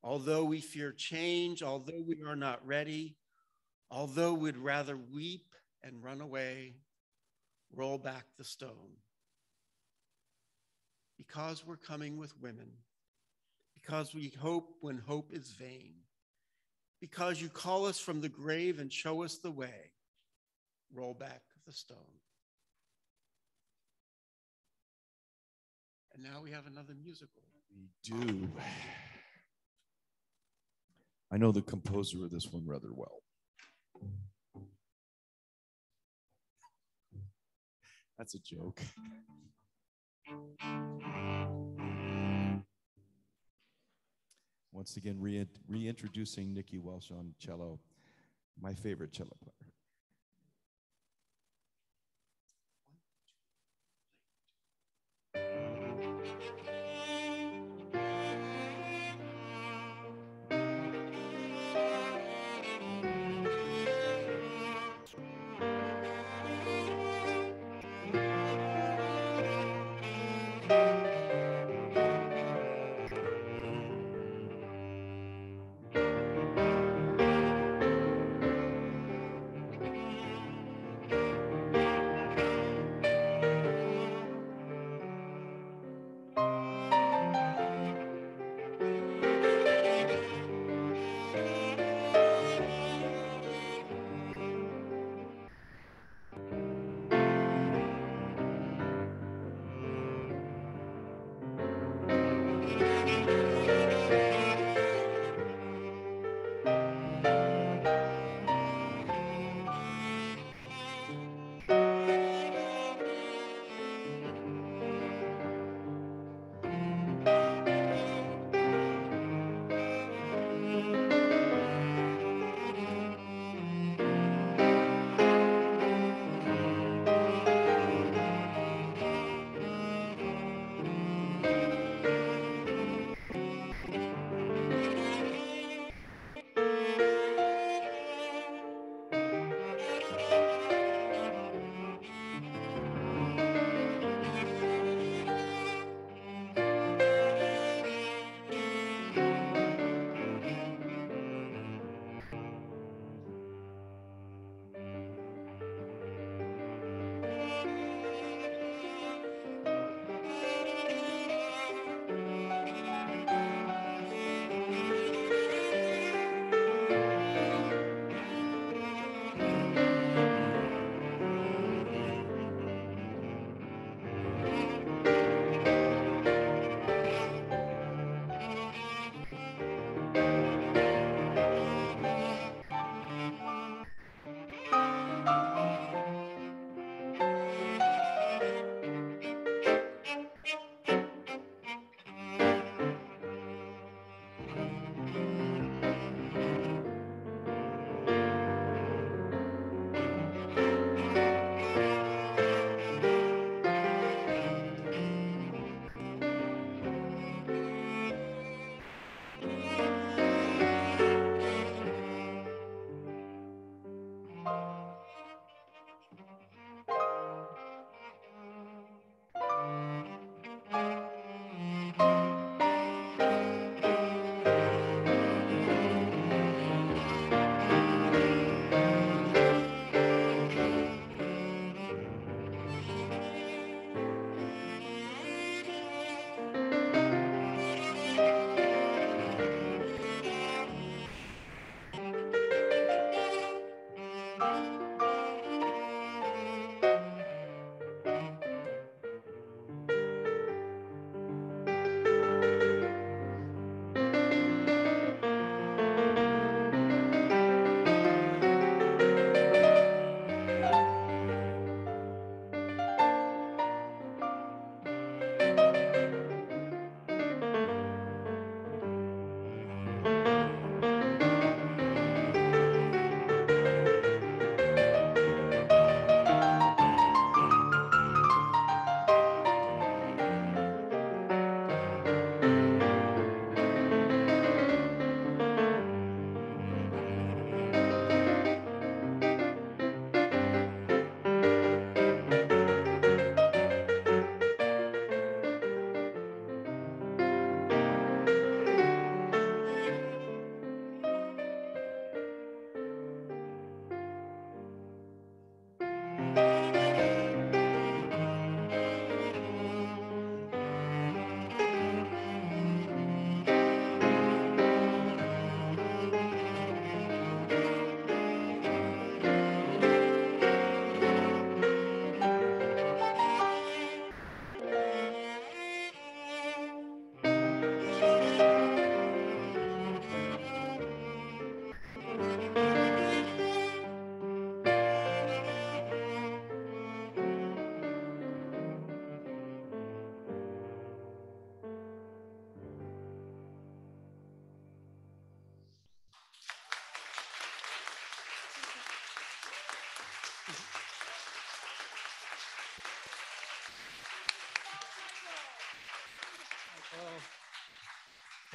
Although we fear change, although we are not ready, although we'd rather weep and run away, roll back the stone. Because we're coming with women, because we hope when hope is vain, because you call us from the grave and show us the way, roll back the stone. And now we have another musical. We do. I know the composer of this one rather well. That's a joke. Once again, reintroducing Nikki Welsh on cello, my favorite cello player.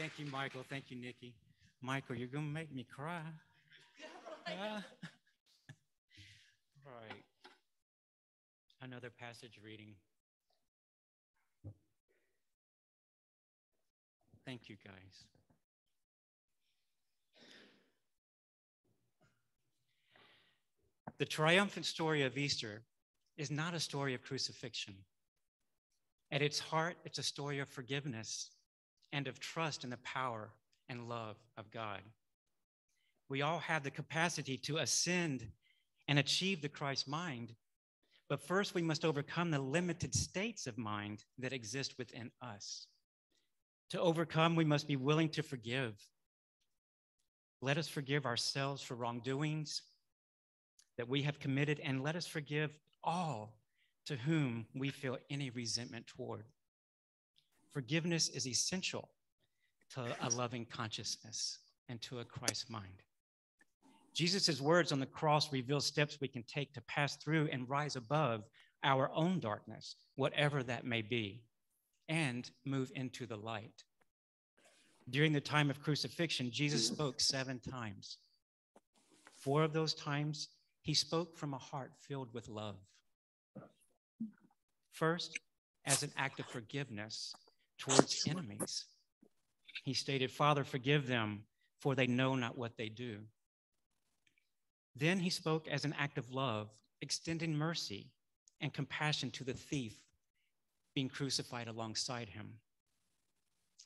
Thank you, Michael. Thank you, Nikki. Michael, you're going to make me cry. Right. Another passage reading. Thank you, guys. The triumphant story of Easter is not a story of crucifixion. At its heart, it's a story of forgiveness and of trust in the power and love of God. We all have the capacity to ascend and achieve the Christ mind, but first we must overcome the limited states of mind that exist within us. To overcome, we must be willing to forgive. Let us forgive ourselves for wrongdoings that we have committed, and let us forgive all to whom we feel any resentment toward. Forgiveness is essential to a loving consciousness and to a Christ mind. Jesus' words on the cross reveal steps we can take to pass through and rise above our own darkness, whatever that may be, and move into the light. During the time of crucifixion, Jesus spoke 7 times. 4 of those times, he spoke from a heart filled with love. First, as an act of forgiveness towards enemies. He stated, "Father, forgive them, for they know not what they do." Then he spoke as an act of love, extending mercy and compassion to the thief being crucified alongside him.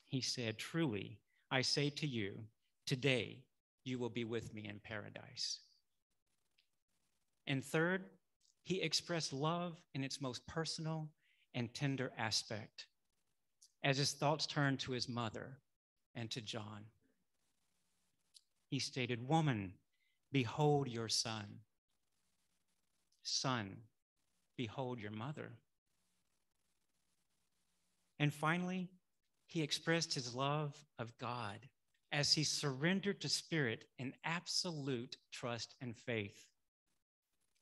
He said, "Truly, I say to you, today you will be with me in paradise." And third, he expressed love in its most personal and tender aspect, as his thoughts turned to his mother and to John. He stated, "Woman, behold your son. Son, behold your mother." And finally, he expressed his love of God as he surrendered to Spirit in absolute trust and faith,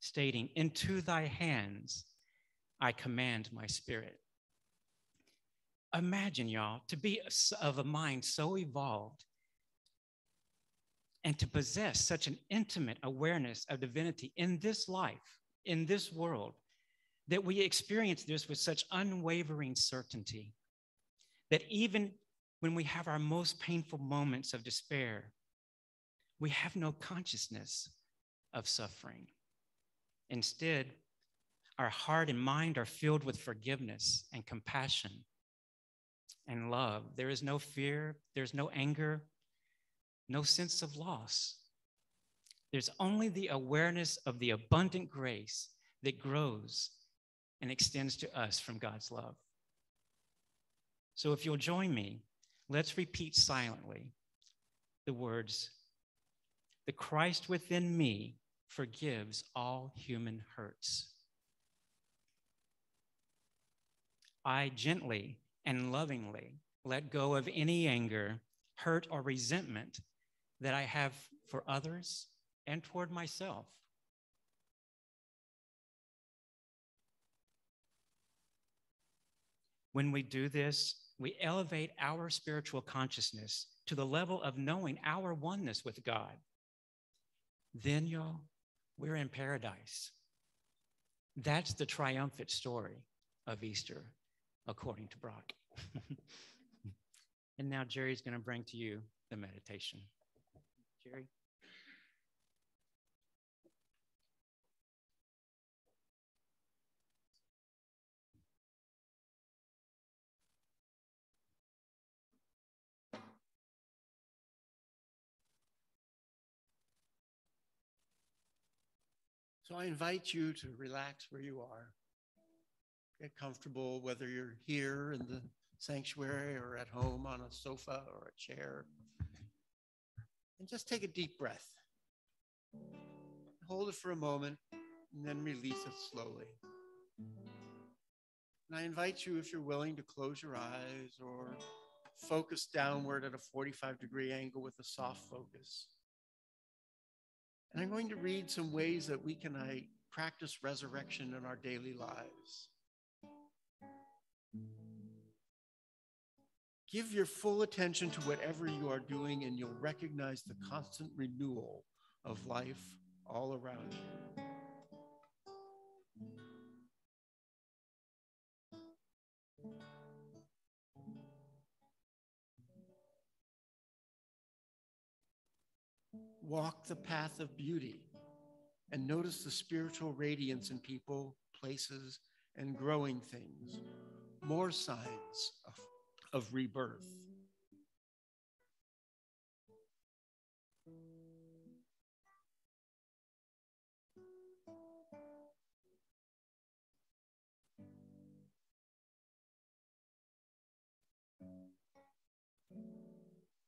stating, "Into thy hands I command my spirit." Imagine, y'all, to be of a mind so evolved and to possess such an intimate awareness of divinity in this life, in this world, that we experience this with such unwavering certainty, that even when we have our most painful moments of despair, we have no consciousness of suffering. Instead, our heart and mind are filled with forgiveness and compassion and love. There is no fear, there's no anger, no sense of loss. There's only the awareness of the abundant grace that grows and extends to us from God's love. So if you'll join me, let's repeat silently the words, "The Christ within me forgives all human hurts. I gently and lovingly let go of any anger, hurt, or resentment that I have for others and toward myself. When we do this, we elevate our spiritual consciousness to the level of knowing our oneness with God. Then, y'all, we're in paradise. That's the triumphant story of Easter, according to Brock. And now Jerry's going to bring to you the meditation. Jerry? So I invite you to relax where you are. Get comfortable, whether you're here in the sanctuary or at home on a sofa or a chair. And just take a deep breath. Hold it for a moment and then release it slowly. And I invite you, if you're willing, to close your eyes or focus downward at a 45-degree angle with a soft focus. And I'm going to read some ways that we can practice resurrection in our daily lives. Give your full attention to whatever you are doing, and you'll recognize the constant renewal of life all around you. Walk the path of beauty and notice the spiritual radiance in people, places, and growing things, more signs of rebirth.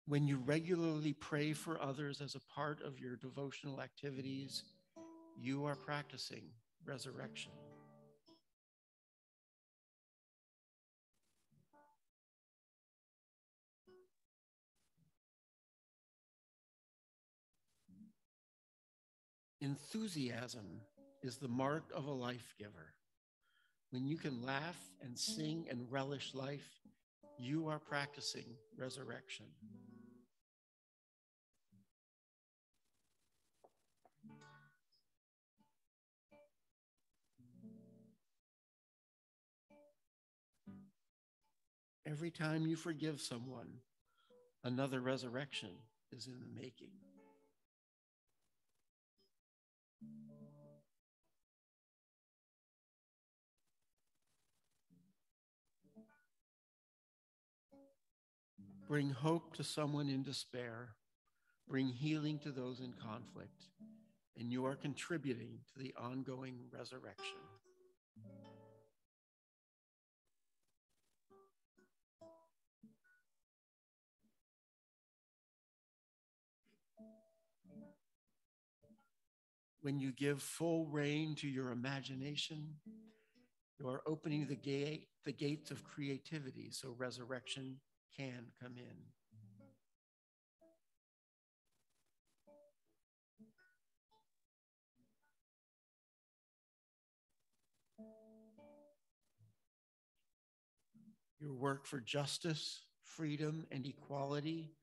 When you regularly pray for others as a part of your devotional activities, you are practicing resurrection. Enthusiasm is the mark of a life giver. When you can laugh and sing and relish life, you are practicing resurrection. Every time you forgive someone, another resurrection is in the making. Bring hope to someone in despair. Bring healing to those in conflict, and you are contributing to the ongoing resurrection. When you give full rein to your imagination, you are opening the gates of creativity so resurrection can come in. Your work for justice, freedom, and equality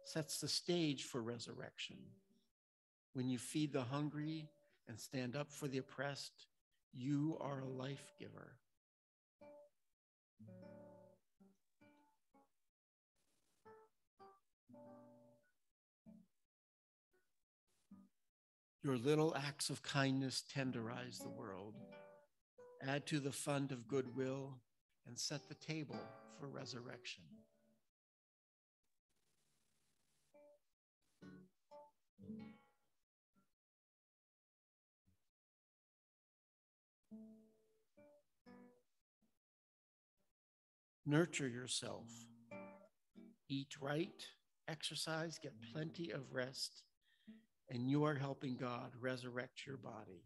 sets the stage for resurrection. When you feed the hungry and stand up for the oppressed, you are a life giver. Your little acts of kindness tenderize the world, add to the fund of goodwill, and set the table for resurrection. Nurture yourself. Eat right, exercise, get plenty of rest, and you are helping God resurrect your body.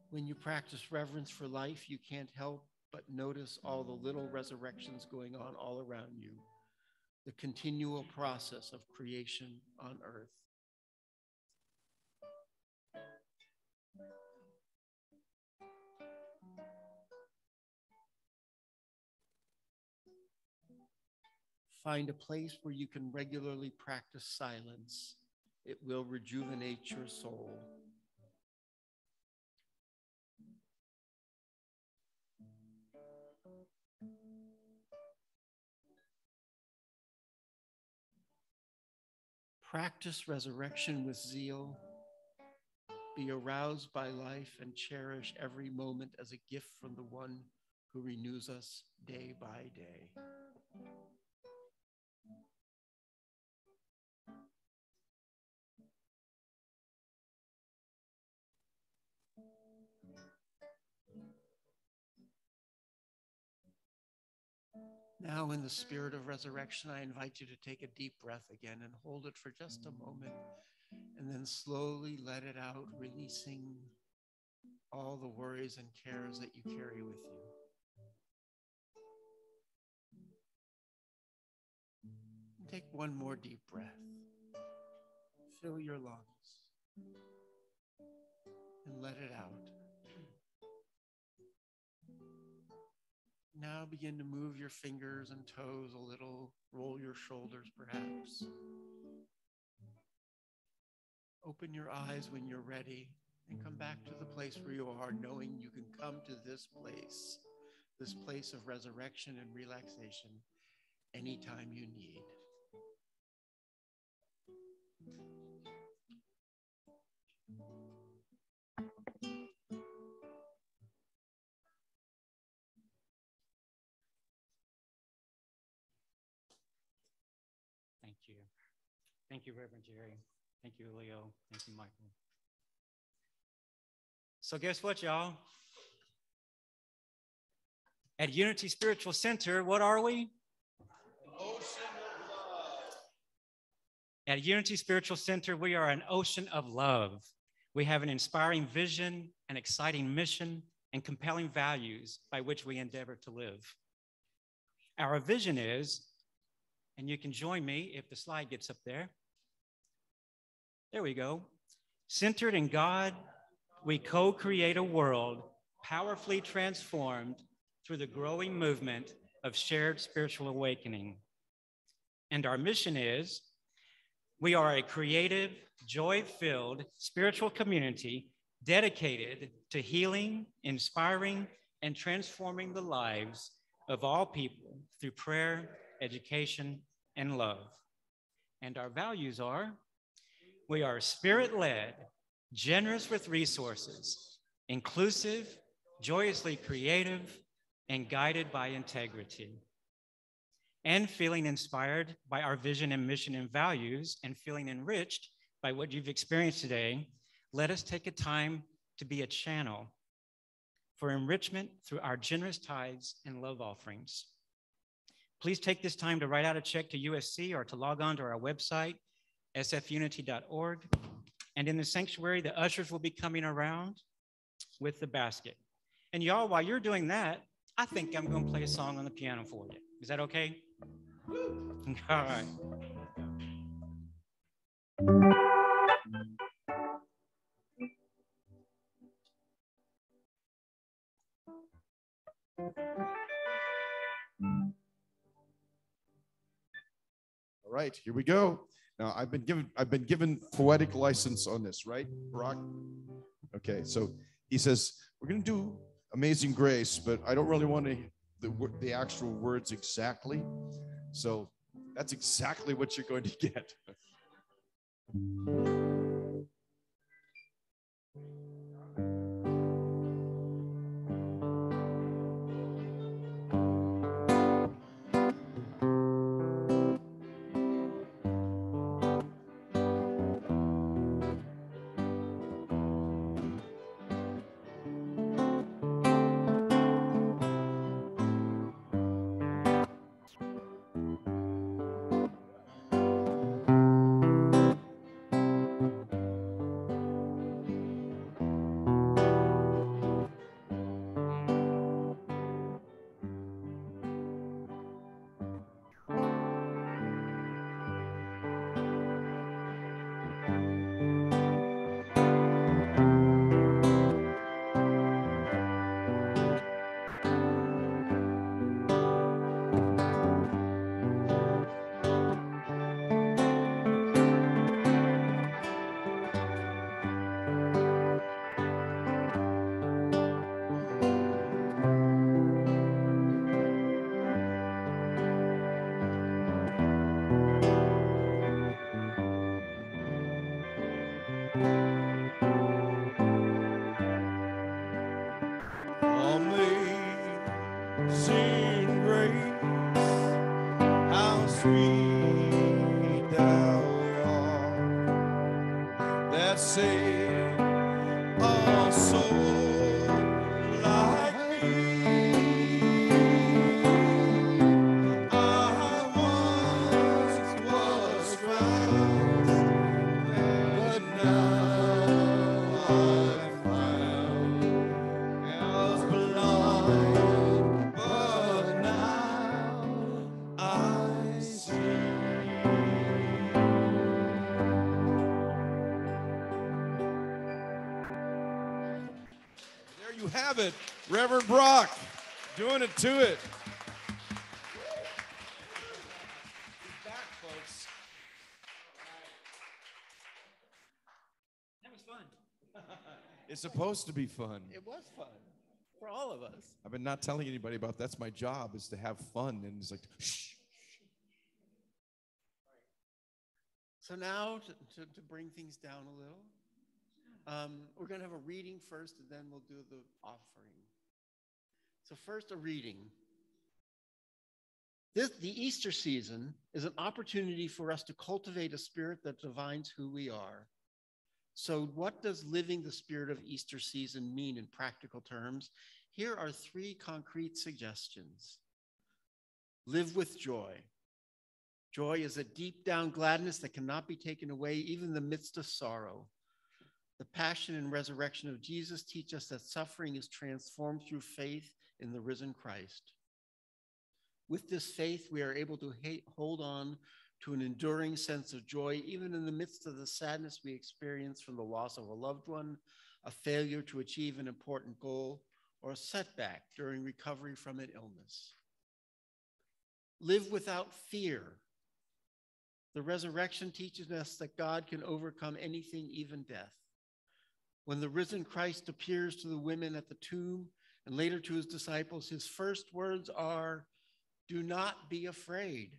When you practice reverence for life, you can't help but notice all the little resurrections going on all around you, the continual process of creation on earth. Find a place where you can regularly practice silence. It will rejuvenate your soul. Practice resurrection with zeal. Be aroused by life and cherish every moment as a gift from the one who renews us day by day. Now, in the spirit of resurrection, I invite you to take a deep breath again and hold it for just a moment, and then slowly let it out, releasing all the worries and cares that you carry with you. And take one more deep breath. Fill your lungs. and let it out. Now begin to move your fingers and toes a little, roll your shoulders perhaps. Open your eyes when you're ready and come back to the place where you are, knowing you can come to this place of resurrection and relaxation anytime you need. Thank you. Thank you, Reverend Jerry. Thank you, Leo. Thank you, Michael. So guess what, y'all? At Unity Spiritual Center, what are we? Ocean of love. At Unity Spiritual Center, we are an ocean of love. We have an inspiring vision, an exciting mission, and compelling values by which we endeavor to live. Our vision is, and you can join me if the slide gets up there. There we go. Centered in God, we co-create a world powerfully transformed through the growing movement of shared spiritual awakening. And our mission is, we are a creative, joy-filled spiritual community dedicated to healing, inspiring, and transforming the lives of all people through prayer, education, and love. And our values are, we are spirit-led, generous with resources, inclusive, joyously creative, and guided by integrity. And feeling inspired by our vision and mission and values, and feeling enriched by what you've experienced today, let us take a time to be a channel for enrichment through our generous tithes and love offerings. Please take this time to write out a check to USC or to log on to our website, sfunity.org. And in the sanctuary, the ushers will be coming around with the basket. And y'all, while you're doing that, I think I'm going to play a song on the piano for you. Is that okay? All right. All right, here we go. Now I've been given poetic license on this, right, Brock? Okay, so he says we're going to do Amazing Grace, but I don't really want the actual words exactly. So that's exactly what you're going to get. Reverend Brock, doing it to it. He's back, folks. That was fun. It's supposed to be fun. It was fun for all of us. I've been not telling anybody about that's my job, is to have fun. And it's like, shh. So now to bring things down a little, we're going to have a reading first, and then we'll do the offering. So first, a reading. The Easter season is an opportunity for us to cultivate a spirit that defines who we are. So what does living the spirit of Easter season mean in practical terms? Here are 3 concrete suggestions. Live with joy. Joy is a deep down gladness that cannot be taken away even in the midst of sorrow. The passion and resurrection of Jesus teach us that suffering is transformed through faith in the risen Christ. With this faith, we are able to hold on to an enduring sense of joy, even in the midst of the sadness we experience from the loss of a loved one, a failure to achieve an important goal, or a setback during recovery from an illness. Live without fear. The resurrection teaches us that God can overcome anything, even death. When the risen Christ appears to the women at the tomb and later to his disciples, his first words are, "Do not be afraid."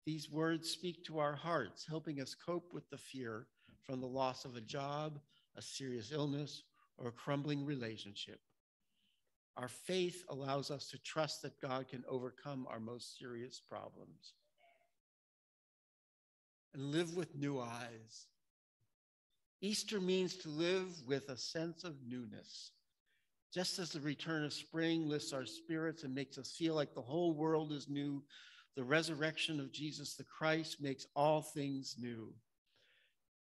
These words speak to our hearts, helping us cope with the fear from the loss of a job, a serious illness, or a crumbling relationship. Our faith allows us to trust that God can overcome our most serious problems. And live with new eyes. Easter means to live with a sense of newness. Just as the return of spring lifts our spirits and makes us feel like the whole world is new, the resurrection of Jesus the Christ makes all things new.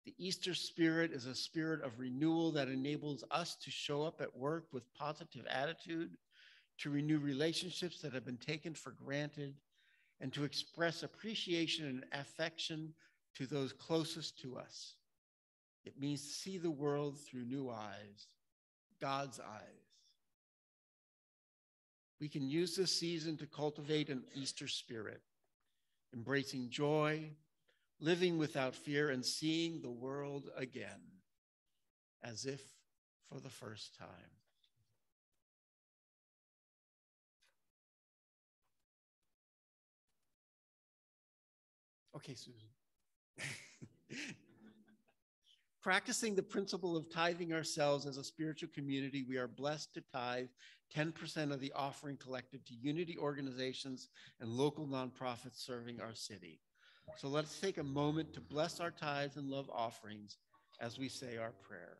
The Easter spirit is a spirit of renewal that enables us to show up at work with positive attitude, to renew relationships that have been taken for granted, and to express appreciation and affection to those closest to us. It means to see the world through new eyes, God's eyes. We can use this season to cultivate an Easter spirit, embracing joy, living without fear, and seeing the world again, as if for the first time. Okay, Susan. Practicing the principle of tithing ourselves as a spiritual community, we are blessed to tithe 10% of the offering collected to unity organizations and local nonprofits serving our city. So let's take a moment to bless our tithes and love offerings as we say our prayer.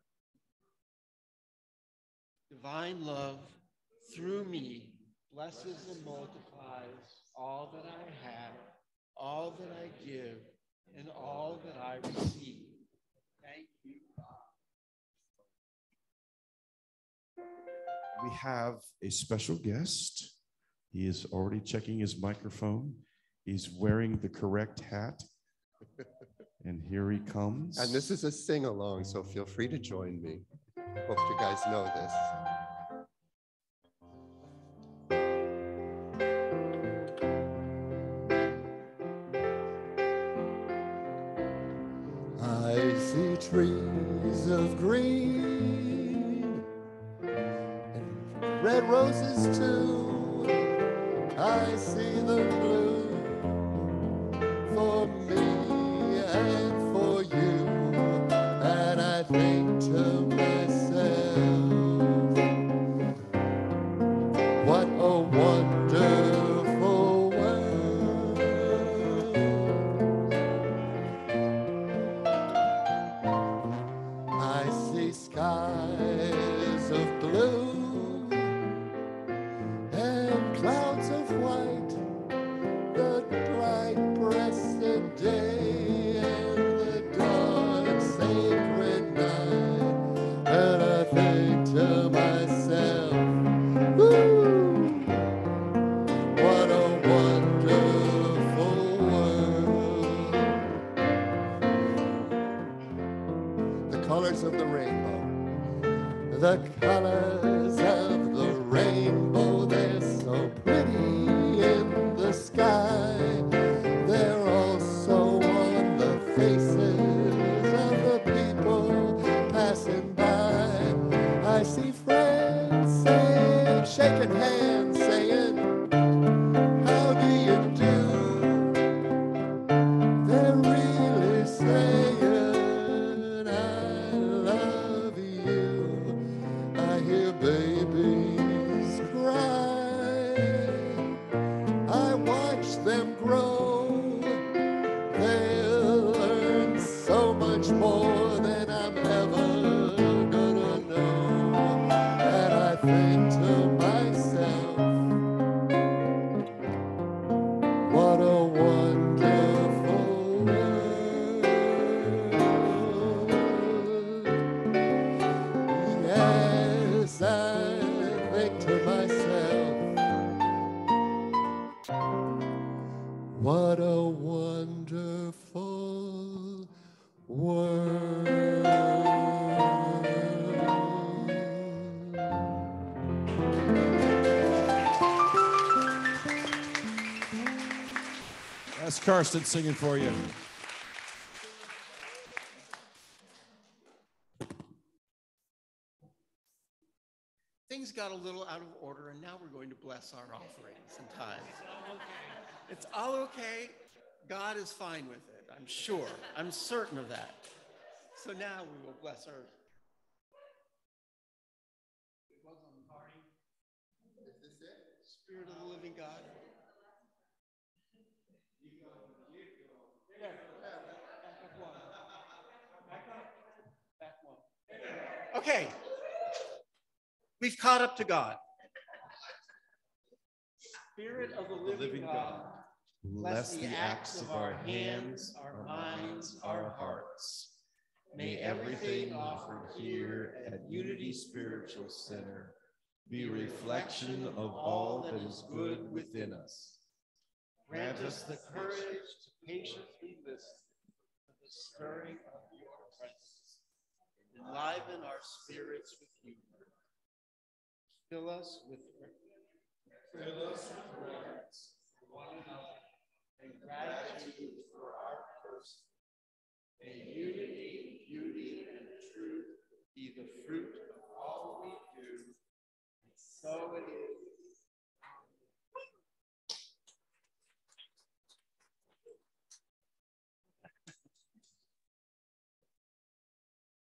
Divine love, through me, blesses and multiplies all that I have, all that I give, and all that I receive. Thank you, God. We have a special guest. He is already checking his microphone. He's wearing the correct hat. And here he comes. And this is a sing-along, so feel free to join me. Hope you guys know this. I see trees of green and red roses too. I see the blue for me and for you. And I think to myself, what a wonderful world. I see skies of blue and clouds of white, the shaking hands, saying, how do you do? They're really saying, I love you. I hear babies cry. I watch them grow. They'll learn so much more than I'm ever gonna know. And I think to myself, what a wonderful world. Yes, I think to myself, what a wonderful world. That's Karsten singing for you. Things got a little out of order, and now we're going to bless our offerings and tithes. It's all okay. God is fine with it, I'm sure. I'm certain of that. So now we will bless our. Is this it? Spirit of the living God. There. Back up one. Back one. Okay. We've caught up to God. Spirit of the living God, bless the acts of our hands, our minds, our hearts. May everything offered here at Unity Spiritual Center be a reflection of all that is good within us. Grant us the courage to patiently listen to the stirring of your presence. Enliven our spirits with humor. Fill us with reverence for one another and gratitude for our person. May unity, beauty, and truth be the fruit